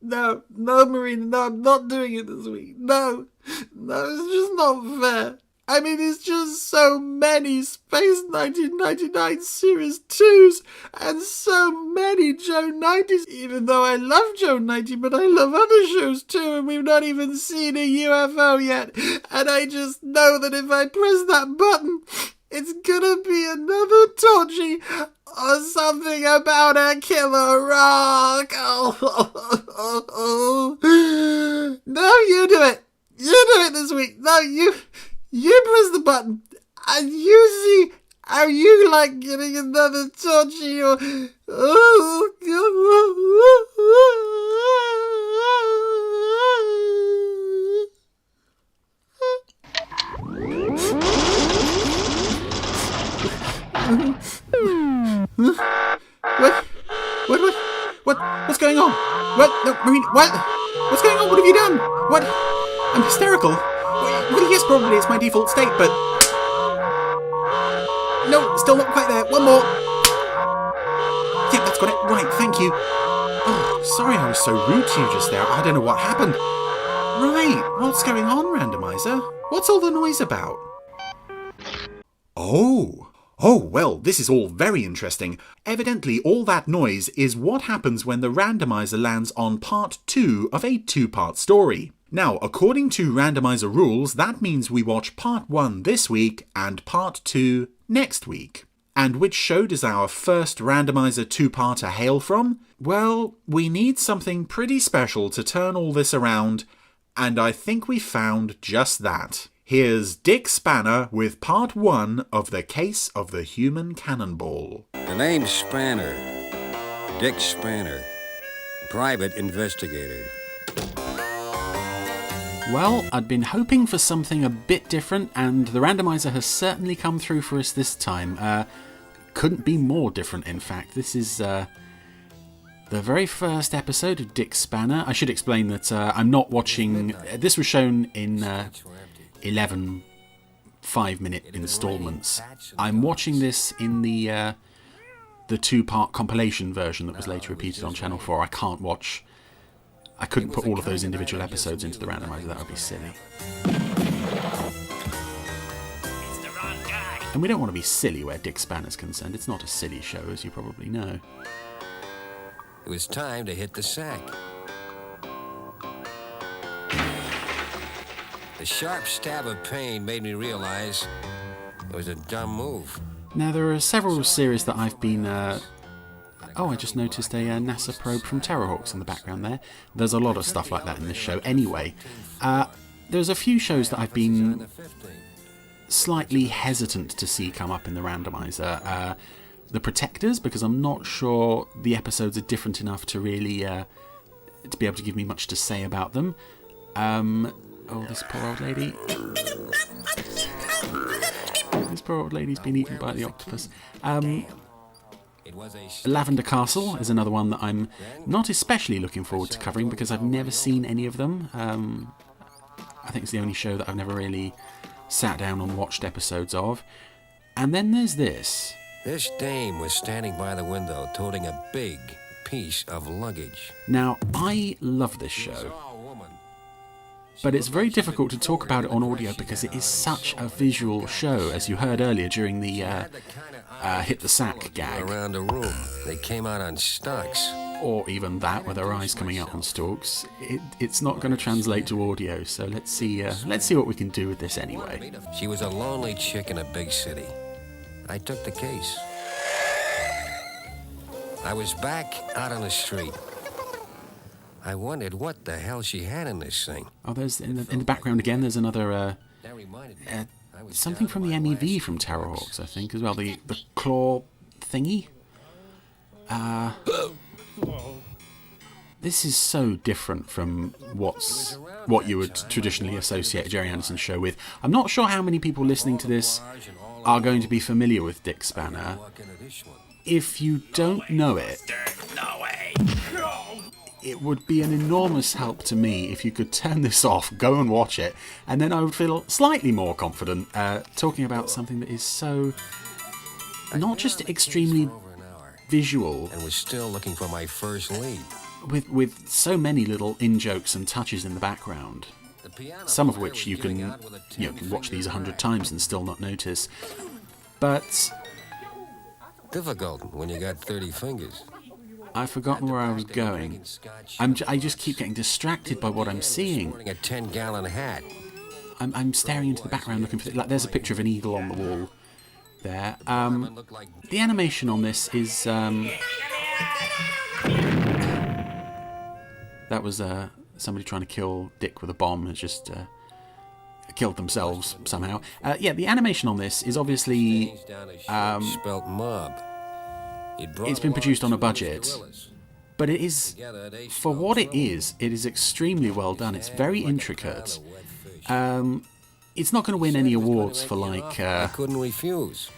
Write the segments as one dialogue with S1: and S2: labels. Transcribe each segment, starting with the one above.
S1: No, Marina, no, I'm not doing it this week. No, it's just not fair. I mean, it's just so many Space 1999 Series 2s and so many Joe 90s. Even though I love Joe 90, but I love other shows too, and we've not even seen a UFO yet. And I just know that if I press that button, it's gonna be another Torchy or something about a killer rock. No, you do it. You do it this week. No, you press the button and you see how you like getting another Torchy or... What's going on? What? No, Marina, what? What's going on? What have you done? What? I'm hysterical. Well, yes, probably it's my default state, but... No, still not quite there. One more. Yeah, that's got it. Right, thank you. Oh, sorry I was so rude to you just there. I don't know what happened. Right, what's going on, Randomiser? What's all the noise about? Oh, well, this is all very interesting. Evidently, all that noise is what happens when the randomizer lands on part 2 of a 2-part story. Now, according to randomizer rules, that means we watch part 1 this week and part 2 next week. And which show does our first randomizer 2-parter hail from? Well, we need something pretty special to turn all this around, and I think we found just that. Here's Dick Spanner with part 1 of The Case of the Human Cannonball.
S2: The name's Spanner. Dick Spanner. Private investigator.
S3: Well, I'd been hoping for something a bit different, and the randomizer has certainly come through for us this time. Couldn't be more different, in fact. This is the very first episode of Dick Spanner. I should explain that I'm not watching... This was shown in 11 5-minute installments. I'm watching this in the 2-part compilation version that was later repeated on Channel 4. I couldn't put all of those individual episodes into the randomizer. That would be silly. And we don't want to be silly where Dick Spanner's concerned. It's not a silly show, as you probably know.
S2: It was time to hit the sack. The sharp stab of pain made me realize it was a dumb move.
S3: Now, there are several series that I've been... I just noticed a NASA probe from Terrorhawks in the background there. There's a lot of stuff like that in this show anyway. There's a few shows that I've been slightly hesitant to see come up in the randomizer. The Protectors, because I'm not sure the episodes are different enough to really to be able to give me much to say about them. This poor old lady. This poor old lady's been eaten by the octopus. Lavender Castle is another one that I'm not especially looking forward to covering because I've never seen any of them. I think it's the only show that I've never really sat down and watched episodes of. And then there's this.
S2: This dame was standing by the window toting a big piece of luggage.
S3: Now, I love this show. But it's very difficult to talk about it on audio because it is such a visual show, as you heard earlier during the hit the sack gag.
S2: Around the room, they came out on stalks.
S3: Or even that, with their eyes coming out on stalks. It's not going to translate to audio, so let's see what we can do with this anyway.
S2: She was a lonely chick in a big city. I took the case. I was back out on the street. I wondered what the hell she had in this thing.
S3: Oh, there's in the background again. There's another something from the MEV from Terrorhawks, I think, as well. The claw thingy. This is so different from what you would traditionally associate a Jerry Anderson show with. I'm not sure how many people listening to this are going to be familiar with Dick Spanner. If you don't know it, it would be an enormous help to me if you could turn this off, go and watch it, and then I would feel slightly more confident talking about something that is so not just extremely visual,
S2: and was still looking for my first lead.
S3: with so many little in-jokes and touches in the background, some of which you can watch these 100 times and still not notice. But
S2: Difficult when you got 30 fingers.
S3: I've forgotten where I was going. I just keep getting distracted by what I'm seeing.
S2: Wearing a 10-gallon hat.
S3: I'm staring into the background looking for... There's a picture of an eagle on the wall there. The animation on this is... that was somebody trying to kill Dick with a bomb has just killed themselves somehow. The animation on this is obviously...
S2: spelt mob.
S3: It's been produced on a budget, but it is, for what it is extremely well done. It's very intricate. It's not going to win any awards for
S2: I couldn't refuse.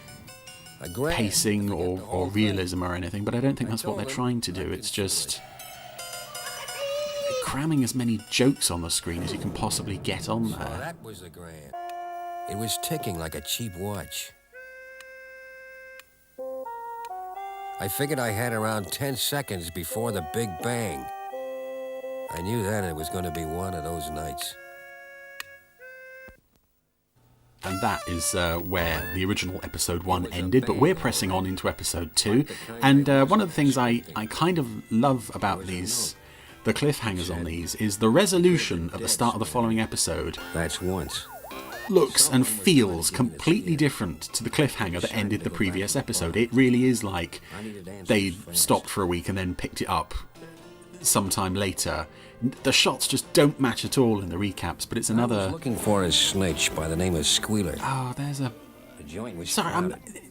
S3: pacing or realism or anything, but I don't think that's what they're trying to do. It's just cramming as many jokes on the screen as you can possibly get on there.
S2: That was the grand. It was ticking like a cheap watch. I figured I had around 10 seconds before the Big Bang. I knew then it was going to be one of those nights.
S3: And that is where the original episode 1 ended, but we're pressing on into episode 2. And one of the things I kind of love about the cliffhangers on these, is the resolution at the start of the following episode.
S2: That's once.
S3: Looks and feels completely different to the cliffhanger that ended the previous episode. It really is like they stopped for a week and then picked it up sometime later. The shots just don't match at all in the recaps, but it's another...
S2: I was looking for a snitch by the name of Squealer.
S3: Oh, there's a...
S2: The joint was
S3: Sorry,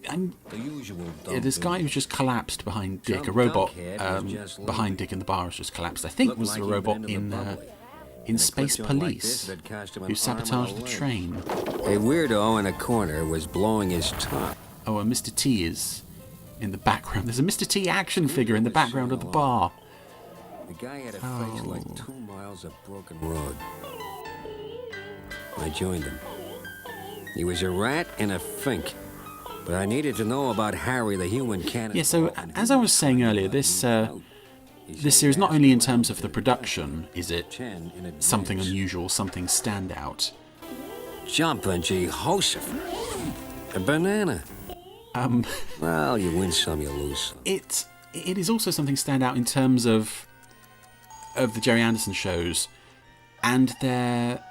S3: I'm
S2: the usual
S3: this guy who's just collapsed behind Dick, a robot behind Dick in the bar has just collapsed. I think it was a robot in Space Police who sabotaged the train.
S2: A weirdo in a corner was blowing his top.
S3: Oh, and Mr. T is in the background. There's a Mr. T action figure in the background of the bar.
S2: The guy had a face like 2 miles of broken road. I joined him. He was a rat and a fink, but I needed to know about Harry the Human Cannonball.
S3: Yeah, so as I was saying earlier, this series, not only in terms of the production, is it something unusual, something standout.
S2: Jumpin' Jehoshaphat. A banana. Well, you win some, you lose some.
S3: It is also something standout in terms of the Jerry Anderson shows and their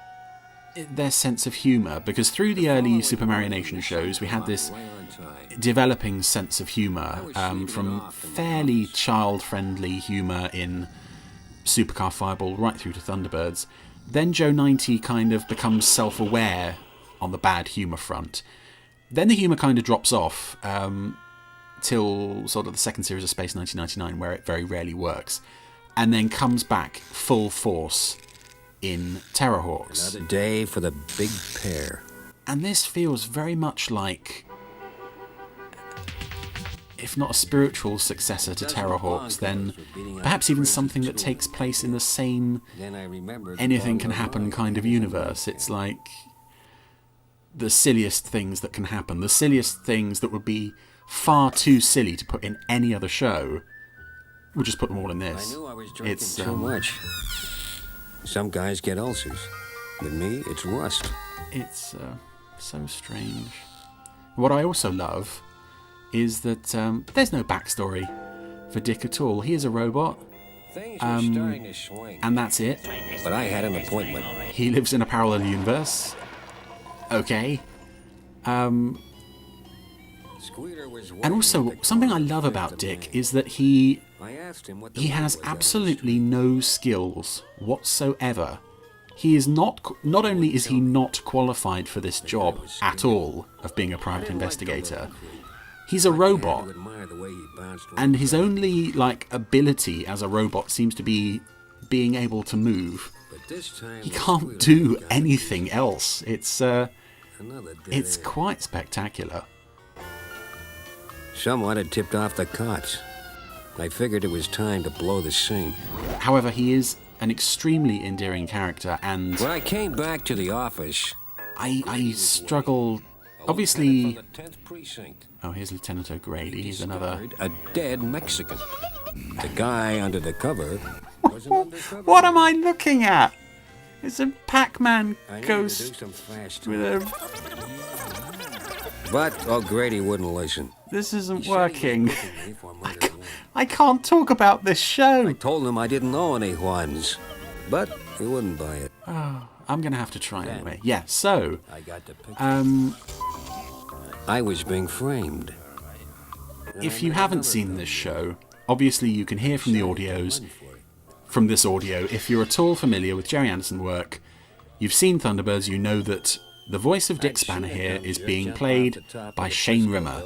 S3: sense of humour, because through the early Super Mario Nation shows we had this developing sense of humour, from fairly child-friendly humour in Supercar Fireball right through to Thunderbirds. Then Joe 90 kind of becomes self-aware on the bad humour front. Then the humour kind of drops off till sort of the second series of Space 1999, where it very rarely works, and then comes back full force in Terrorhawks.
S2: Another day for the big pair.
S3: And this feels very much like, if not a spiritual successor to Terrorhawks, then perhaps even something that takes place in the same anything can happen kind of universe. It's like the silliest things that can happen, the silliest things that would be far too silly to put in any other show. We'll just put them all in this.
S2: I knew I was drinking too much. Some guys get ulcers. With me, it's rust.
S3: It's so strange. What I also love is that there's no backstory for Dick at all. He is a robot,
S2: Things were starting to swing.
S3: and that's it.
S2: But I had an appointment.
S3: He lives in a parallel universe. Okay.
S2: Squealer was
S3: And also, something I love about Dick is that he
S2: I asked him what the
S3: He
S2: mood
S3: has
S2: was out
S3: absolutely no skills whatsoever. He is not only is he not qualified for this job at all of being a private investigator, he's a robot,
S2: to admire the way he bounced
S3: and his only ability as a robot seems to be being able to move.
S2: But this time
S3: He
S2: the
S3: can't
S2: Squealer
S3: do
S2: got
S3: anything else. It's
S2: another dead
S3: it's
S2: end.
S3: quite spectacular.
S2: Someone had tipped off the cots. I figured it was time to blow the scene.
S3: However, he is an extremely endearing character, and
S2: When I came back to the office,
S3: I struggle obviously...
S2: From the 10th precinct.
S3: Oh, here's Lieutenant O'Grady. He's another...
S2: A dead Mexican. The guy under the cover was an undercover.
S3: What am I looking at? It's a Pac-Man
S2: I needed to
S3: ghost
S2: do some fast
S3: with a...
S2: But O'Grady wouldn't listen.
S3: This isn't
S2: He said he
S3: working.
S2: was booking me for murder one.
S3: I can't talk about this show.
S2: I told him I didn't know any Juans, but he wouldn't buy it.
S3: Oh, I'm going to have to try anyway. Yeah, so...
S2: I got the picture. I was being framed.
S3: If you haven't seen this show, obviously you can hear from the audios, from this audio, if you're at all familiar with Gerry Anderson work, you've seen Thunderbirds, you know that the voice of Dick Spanner here is being played by Shane Rimmer.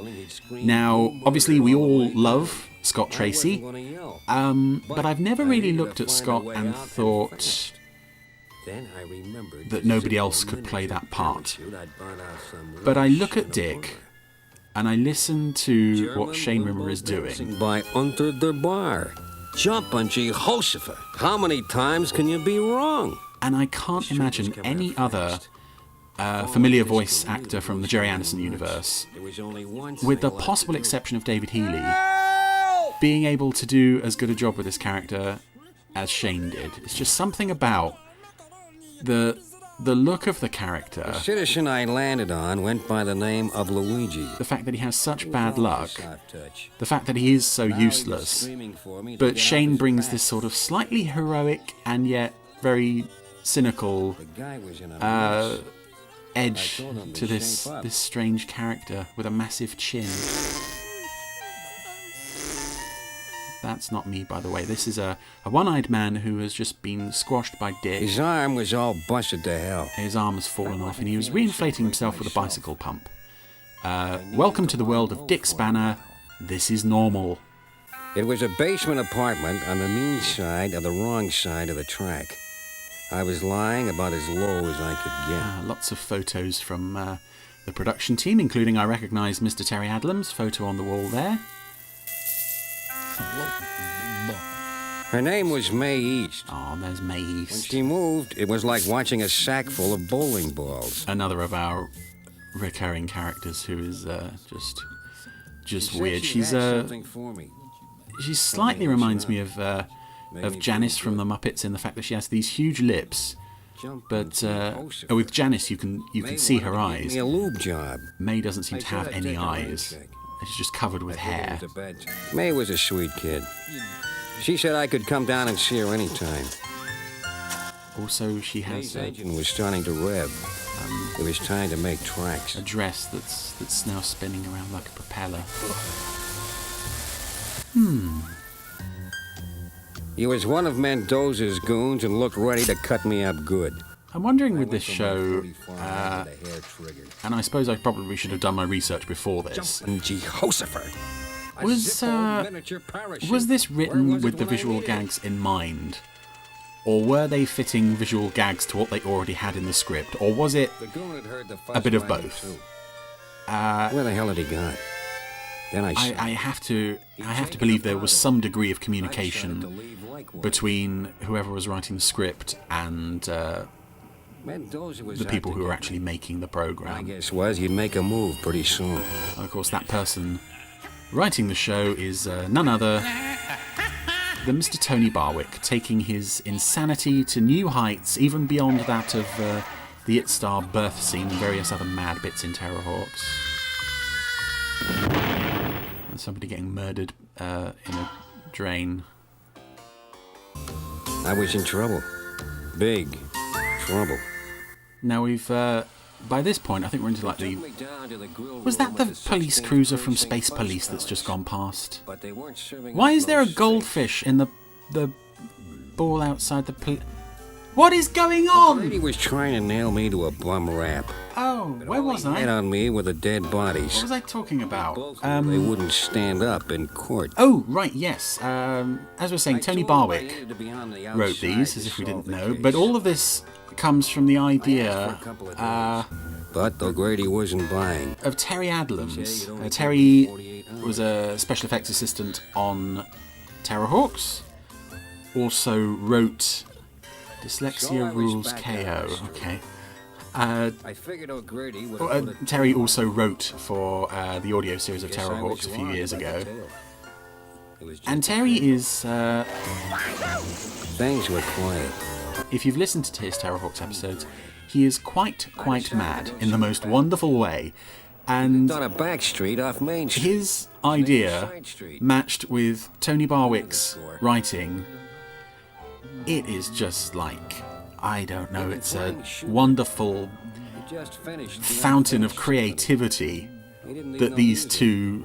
S3: Now, obviously we all love Scott Tracy, but I've never really looked at Scott and thought that nobody else could play that part. But I look at Dick, and I listen to what Shane Rimmer is doing.
S2: By under the bar. Jump on Jehoshaphat. How many times can you be wrong?
S3: And I can't imagine any other familiar voice actor from the Gerry Anderson universe, with the possible exception of David Healy, being able to do as good a job with this character as Shane did. It's just something about the look of the character.
S2: The citizen I landed on went by the name of Luigi.
S3: The fact that he has such bad luck. The fact that he is so useless. But Shane brings this sort of slightly heroic and yet very cynical edge to this strange character with a massive chin. That's not me, by the way. This is a one-eyed man who has just been squashed by Dick.
S2: His arm was all busted to hell.
S3: His arm has fallen off, and he was reinflating himself with a bicycle pump. Welcome to the world of Dick Spanner. This is normal.
S2: It was a basement apartment on the mean side of the wrong side of the track. I was lying about as low as I could get.
S3: Lots of photos from the production team, including, I recognise, Mr. Terry Adlam's photo on the wall there.
S2: Her name was Mae East.
S3: Oh, there's Mae
S2: When
S3: East.
S2: she moved, it was like watching a sack full of bowling balls.
S3: Another of our recurring characters who is just weird.
S2: She had something for me.
S3: She slightly reminds me of Janice from the Muppets in the fact that she has these huge lips. But with Janice, you can see her eyes.
S2: Give me a lube job.
S3: Mae doesn't seem to have any eyes. She's just covered with hair.
S2: Mae was a sweet kid. She said I could come down and see her anytime.
S3: Also, she has
S2: Mae's engine was starting to rev. It was time to make tracks.
S3: a dress that's now spinning around like a propeller.
S2: He was one of Mendoza's goons and looked ready to cut me up good.
S3: I'm wondering with this show, and I suppose I probably should have done my research before this.
S2: Jehoshaphat.
S3: Was this written with the visual gags in mind? Or were they fitting visual gags to what they already had in the script? Or was it a bit of both?
S2: Where the hell had he gone? Then
S3: I have to believe there was some degree of communication between whoever was writing the script and the people who were actually making the
S2: My
S3: program.
S2: guess was you'd make a move pretty soon.
S3: Of course, that person writing the show is none other than Mr. Tony Barwick, taking his insanity to new heights, even beyond that of the It Star birth scene and various other mad bits in Terrorhawks. And somebody getting murdered in a drain.
S2: I was in trouble. Big trouble.
S3: Now we've, by this point, I think we're into like the... Was that the police cruiser from Space Police that's just gone past? Why is there a goldfish in the ball outside the What is going on?
S2: He was trying to nail me to a bum rap.
S3: Oh, where was I?
S2: Hit on me with the dead bodies.
S3: What was I talking about?
S2: They wouldn't stand up in court.
S3: Oh, right, yes. As we're saying, Tony Barwick wrote these, as if we didn't know, but all of this comes from the idea
S2: But O'Grady wasn't buying.
S3: of Terry Adlam's. Terry was a special effects assistant on Terrorhawks. Also wrote Dyslexia Rules KO. Okay.
S2: I figured O'Grady would have
S3: Terry also wrote for the audio series of Terrorhawks a few years ago. And Terry is...
S2: Things were quiet.
S3: If you've listened to his Terrorhawks episodes, he is quite mad in the most wonderful way. And
S2: On a back street off Main Street.
S3: his idea, matched with Tony Barwick's writing, it is just like, I don't know, it's a wonderful fountain of creativity that these two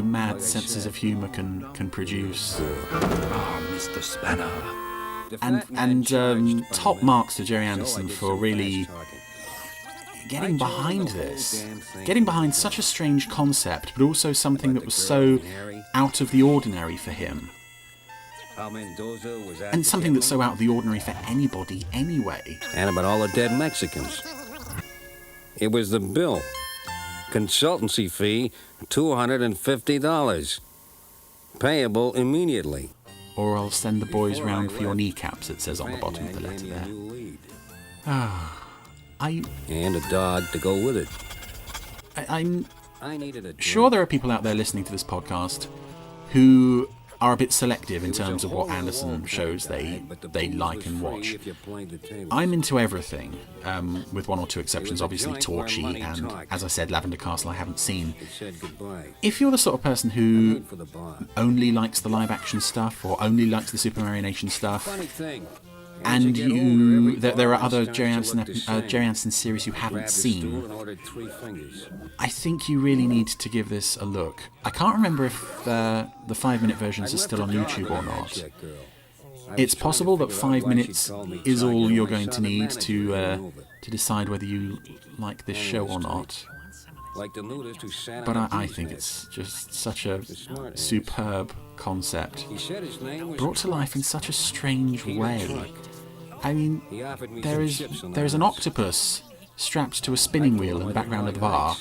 S3: mad senses of humour can produce.
S4: Mr. Spanner.
S3: And top marks to Jerry Anderson for really getting behind this, getting behind such a strange concept, but also something that was so out of the ordinary for him, and something that's so out of the ordinary for anybody anyway.
S2: And about all the dead Mexicans. It was the bill. Consultancy fee, $250. Payable immediately.
S3: Or I'll send the boys round for your kneecaps, it says on the bottom of the letter there.
S2: And a dog to go with it.
S3: I'm sure there are people out there listening to this podcast who are a bit selective in terms of what Anderson shows they like and watch. I'm into everything, with one or two exceptions, obviously Torchy and, as I said, Lavender Castle I haven't seen. If you're the sort of person who only likes the live action stuff or only likes the Super Mario Nation stuff, and there are other Jerry Anderson series you haven't seen, I think you really need to give this a look. I can't remember if the 5-minute versions are still on YouTube or not. It's possible that 5 minutes is all you're going to need to decide whether you like this show or not. But I think it's just such a superb concept, brought to life in such a strange way. I mean, there is an octopus strapped to a spinning wheel in the background of the bar.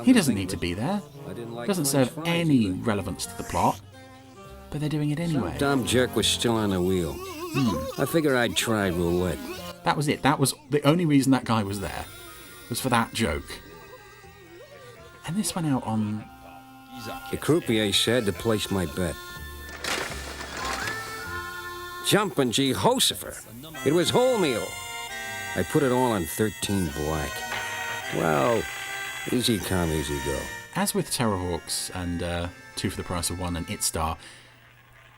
S3: He doesn't need to be there. Doesn't serve any relevance to the plot, but they're doing it anyway.
S2: Dumb jerk was still on the wheel. I figured I'd try roulette.
S3: That was it. That was the only reason that guy was there, was for that joke. And this went out on...
S2: The croupier said to place my bet. Jumpin' Jehoshaphat. It was wholemeal. I put it all on 13 black. Well, easy come, easy go.
S3: As with Terrorhawks and 2 for the Price of 1 and It Star,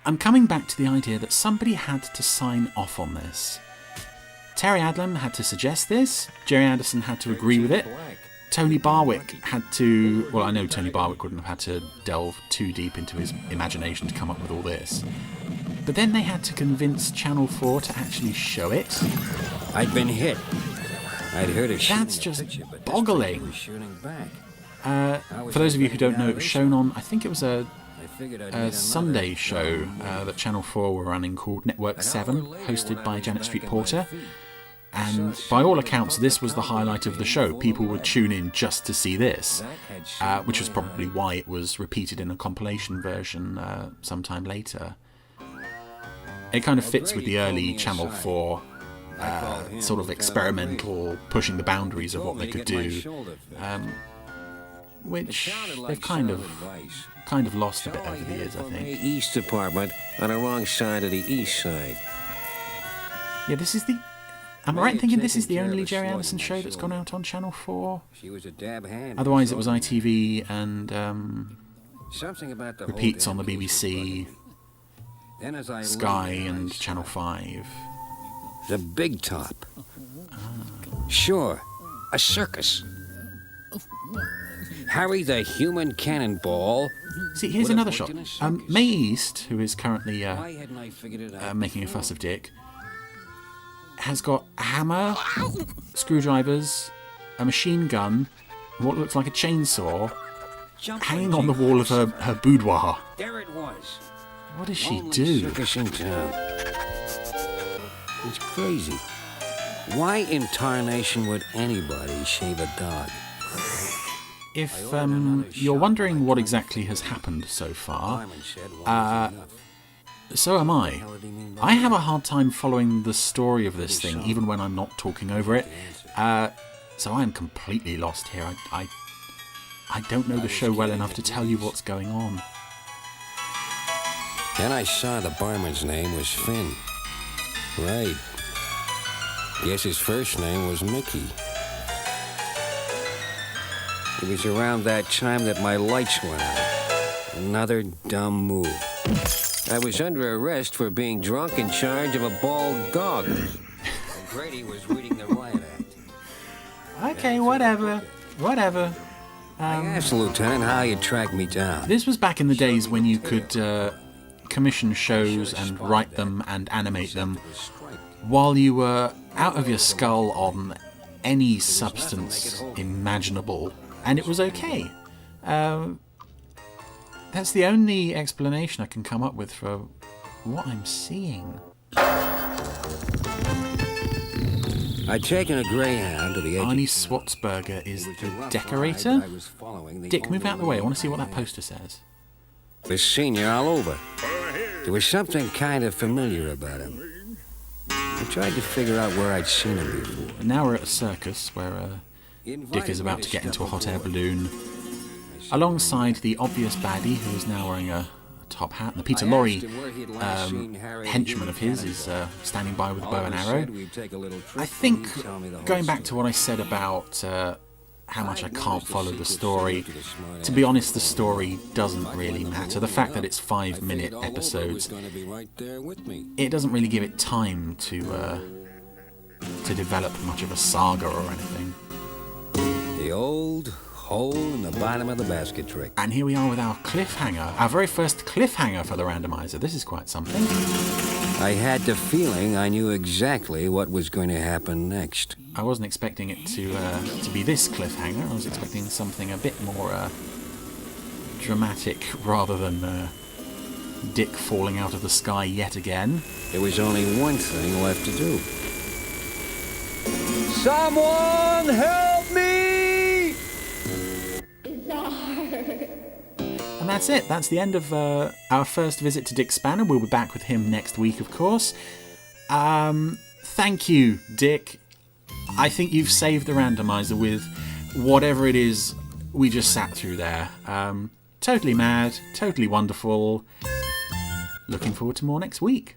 S3: I'm coming back to the idea that somebody had to sign off on this. Terry Adlam had to suggest this. Jerry Anderson had to agree with it. Tony Barwick had to... Well, I know Tony Barwick wouldn't have had to delve too deep into his imagination to come up with all this. But then they had to convince Channel 4 to actually show it.
S2: I'd been hit. I'd heard it.
S3: That's just boggling. For those of you who don't know, it was shown on... I think it was a Sunday show that Channel 4 were running called Network 7, hosted by Janet Street Porter. And by all accounts, this was the highlight of the show. People would tune in just to see this, which was probably why it was repeated in a compilation version sometime later. It kind of fits with the early Channel 4 sort of experimental, pushing the boundaries of what they could do, which they've kind of lost a bit over the years, I think.
S2: East Department on the wrong side of the east side.
S3: Yeah, this is the... Am I right in thinking this is the only Jerry Anderson show that's gone out on Channel 4? Otherwise it was ITV and repeats on the BBC, Sky and Channel 5.
S2: The Big Top. Sure, a circus. Harry the Human Cannonball.
S3: See, here's another shot. Mae East, who is currently making a fuss of Dick, has got a hammer, screwdrivers, a machine gun, what looks like a chainsaw, hanging on the wall of her boudoir.
S2: There it was.
S3: What does she do?
S2: Circus in town. It's crazy. Why in tarnation would anybody shave a dog?
S3: If you're wondering what exactly has happened so far, so am I. I have a hard time following the story of this thing, even when I'm not talking over it. So I'm completely lost here. I don't know the show well enough to tell you what's going on.
S2: Then I saw the barman's name was Finn. Right. Guess his first name was Mickey. It was around that time that my lights went out. Another dumb move. I was under arrest for being drunk in charge of a bald dog. And Grady was reading the riot act.
S3: Okay, whatever.
S2: I asked the lieutenant how he'd track me down.
S3: This was back in the days when you could commission shows and write them and animate them while you were out of your skull on any substance imaginable, and it was okay. That's the only explanation I can come up with for what I'm seeing.
S2: I'd taken a Greyhound to the edge.
S3: Arnie Swartzberger is the decorator. Dick, move out of the way. I want to see what that poster says.
S2: Was senior all over. There was something kind of familiar about him. I tried to figure out where I'd seen him before.
S3: And now we're at a circus where Dick is about to get into a hot air balloon alongside the obvious baddie who is now wearing a top hat. And the Peter Lorre henchman of his is standing by with a bow and arrow. I think, going back to what I said about how much I can't follow the story, to be honest, the story doesn't really matter. The fact that it's 5-minute episodes, it doesn't really give it time to develop much of a saga or anything.
S2: The old hole in the bottom of the basket trick.
S3: And here we are with our cliffhanger, our very first cliffhanger for the randomizer. This is quite something.
S2: I had the feeling I knew exactly what was going to happen next.
S3: I wasn't expecting it to be this cliffhanger. I was expecting something a bit more dramatic rather than Dick falling out of the sky yet again.
S2: There was only one thing left to do. Someone help me!
S3: And that's it. That's the end of our first visit to Dick Spanner. We'll be back with him next week, of course. Thank you, Dick. I think you've saved the randomizer with whatever it is we just sat through there. Totally mad, totally wonderful. Looking forward to more next week.